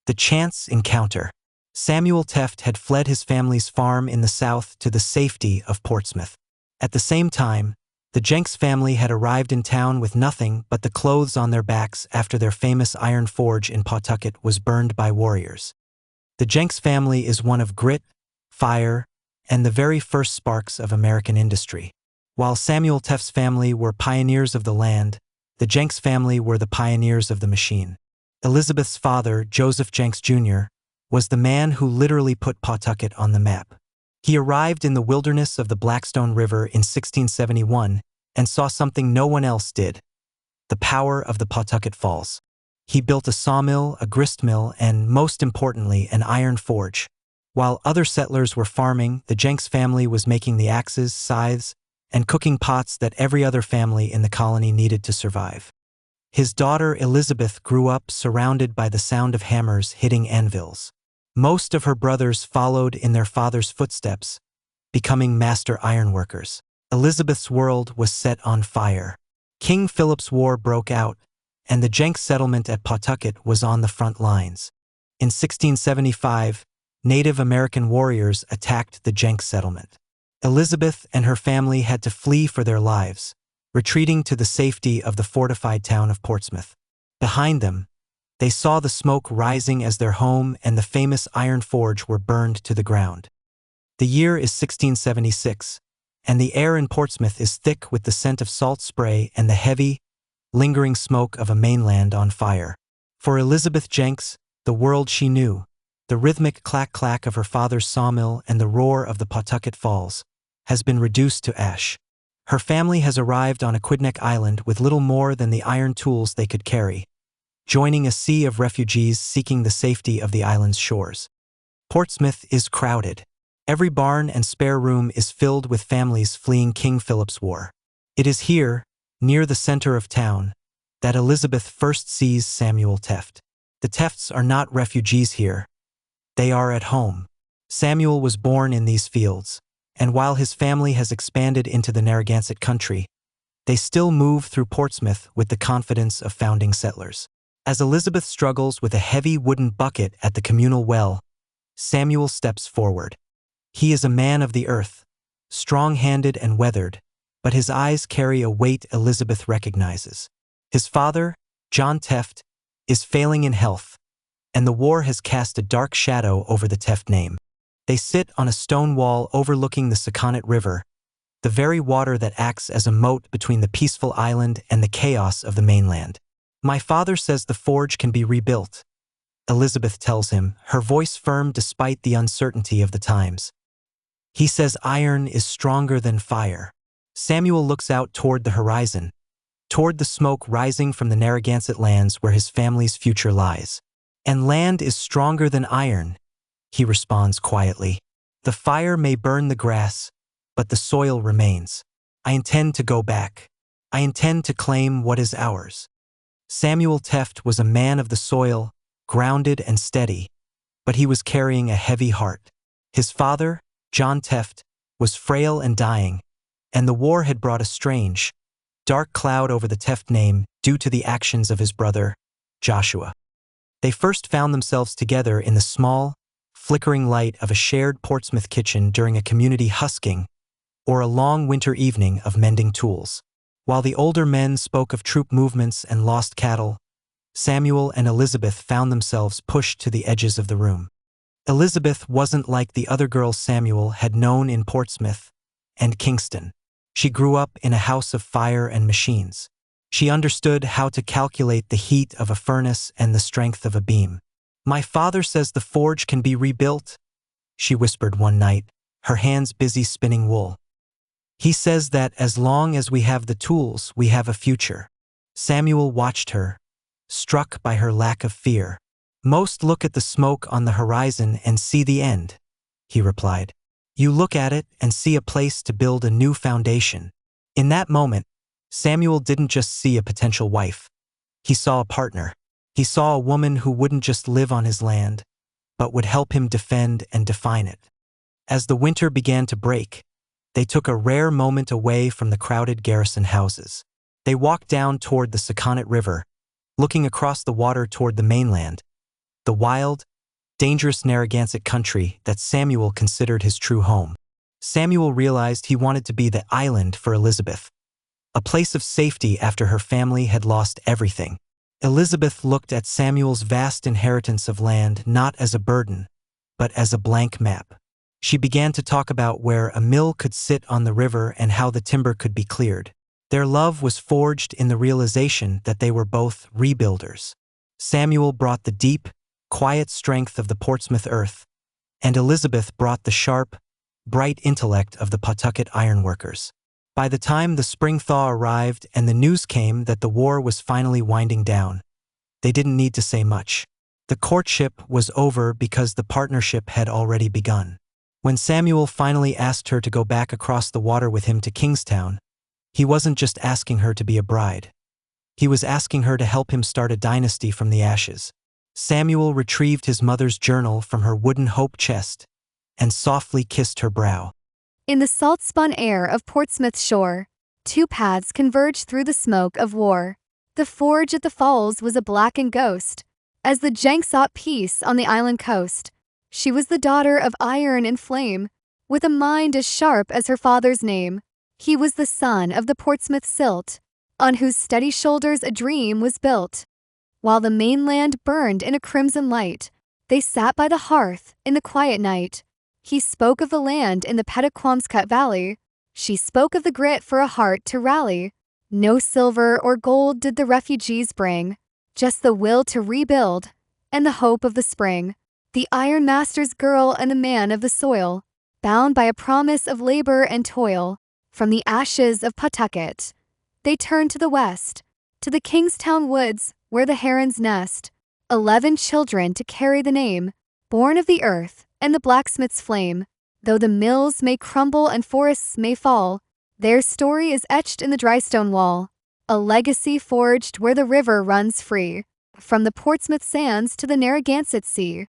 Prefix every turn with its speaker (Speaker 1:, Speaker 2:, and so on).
Speaker 1: The chance encounter. Samuel Teft had fled his family's farm in the south to the safety of Portsmouth. At the same time, the Jenks family had arrived in town with nothing but the clothes on their backs after their famous iron forge in Pawtucket was burned by warriors. The Jenks family is one of grit, fire, and the very first sparks of American industry. While Samuel Teft's family were pioneers of the land, the Jenks family were the pioneers of the machine. Elizabeth's father, Joseph Jenks Jr., was the man who literally put Pawtucket on the map. He arrived in the wilderness of the Blackstone River in 1671 and saw something no one else did: the power of the Pawtucket Falls. He built a sawmill, a gristmill, and, most importantly, an iron forge. While other settlers were farming, the Jenks family was making the axes, scythes, and cooking pots that every other family in the colony needed to survive. His daughter Elizabeth grew up surrounded by the sound of hammers hitting anvils. Most of her brothers followed in their father's footsteps, becoming master ironworkers. Elizabeth's world was set on fire. King Philip's War broke out, and the Jenks settlement at Pawtucket was on the front lines. In 1675, Native American warriors attacked the Jenks settlement. Elizabeth and her family had to flee for their lives, retreating to the safety of the fortified town of Portsmouth. Behind them, they saw the smoke rising as their home and the famous iron forge were burned to the ground. The year is 1676, and the air in Portsmouth is thick with the scent of salt spray and the heavy, lingering smoke of a mainland on fire. For Elizabeth Jenks, the world she knew, the rhythmic clack-clack of her father's sawmill and the roar of the Pawtucket Falls, has been reduced to ash. Her family has arrived on Aquidneck Island with little more than the iron tools they could carry, joining a sea of refugees seeking the safety of the island's shores. Portsmouth is crowded. Every barn and spare room is filled with families fleeing King Philip's War. It is here, near the center of town, that Elizabeth first sees Samuel Teft. The Tefts are not refugees here. They are at home. Samuel was born in these fields, and while his family has expanded into the Narragansett country, they still move through Portsmouth with the confidence of founding settlers. As Elizabeth struggles with a heavy wooden bucket at the communal well, Samuel steps forward. He is a man of the earth, strong-handed and weathered, but his eyes carry a weight Elizabeth recognizes. His father, John Teft, is failing in health, and the war has cast a dark shadow over the Teft name. They sit on a stone wall overlooking the Sakonnet River, the very water that acts as a moat between the peaceful island and the chaos of the mainland. "My father says the forge can be rebuilt," Elizabeth tells him, her voice firm despite the uncertainty of the times. "He says iron is stronger than fire." Samuel looks out toward the horizon, toward the smoke rising from the Narragansett lands where his family's future lies. "And land is stronger than iron," he responds quietly. "The fire may burn the grass, but the soil remains. I intend to go back. I intend to claim what is ours." Samuel Teft was a man of the soil, grounded and steady, but he was carrying a heavy heart. His father, John Teft, was frail and dying, and the war had brought a strange, dark cloud over the Teft name due to the actions of his brother, Joshua. They first found themselves together in the small, flickering light of a shared Portsmouth kitchen during a community husking, or a long winter evening of mending tools. While the older men spoke of troop movements and lost cattle, Samuel and Elizabeth found themselves pushed to the edges of the room. Elizabeth wasn't like the other girls Samuel had known in Portsmouth and Kingston. She grew up in a house of fire and machines. She understood how to calculate the heat of a furnace and the strength of a beam. "My father says the forge can be rebuilt," she whispered one night, her hands busy spinning wool. "He says that as long as we have the tools, we have a future." Samuel watched her, struck by her lack of fear. "Most look at the smoke on the horizon and see the end," he replied. "You look at it and see a place to build a new foundation." In that moment, Samuel didn't just see a potential wife. He saw a partner. He saw a woman who wouldn't just live on his land, but would help him defend and define it. As the winter began to break, they took a rare moment away from the crowded garrison houses. They walked down toward the Sakonnet River, looking across the water toward the mainland, the wild, dangerous Narragansett country that Samuel considered his true home. Samuel realized he wanted to be the island for Elizabeth, a place of safety after her family had lost everything. Elizabeth looked at Samuel's vast inheritance of land not as a burden, but as a blank map. She began to talk about where a mill could sit on the river and how the timber could be cleared. Their love was forged in the realization that they were both rebuilders. Samuel brought the deep, quiet strength of the Portsmouth earth, and Elizabeth brought the sharp, bright intellect of the Pawtucket ironworkers. By the time the spring thaw arrived and the news came that the war was finally winding down, they didn't need to say much. The courtship was over because the partnership had already begun. When Samuel finally asked her to go back across the water with him to Kingstown, he wasn't just asking her to be a bride. He was asking her to help him start a dynasty from the ashes. Samuel retrieved his mother's journal from her wooden hope chest and softly kissed her brow.
Speaker 2: In the salt-spun air of Portsmouth shore, two paths converged through the smoke of war. The forge at the falls was a blackened ghost. As the Jenks sought peace on the island coast, she was the daughter of iron and flame, with a mind as sharp as her father's name. He was the son of the Portsmouth silt, on whose steady shoulders a dream was built. While the mainland burned in a crimson light, they sat by the hearth in the quiet night. He spoke of the land in the Pettaquamscut Valley. She spoke of the grit for a heart to rally. No silver or gold did the refugees bring, just the will to rebuild and the hope of the spring. The iron master's girl and the man of the soil, bound by a promise of labor and toil. From the ashes of Pawtucket, they turned to the west, to the Kingstown woods where the herons nest. 11 children to carry the name, born of the earth and the blacksmith's flame. Though the mills may crumble and forests may fall, their story is etched in the dry stone wall, a legacy forged where the river runs free, from the Portsmouth sands to the Narragansett Sea.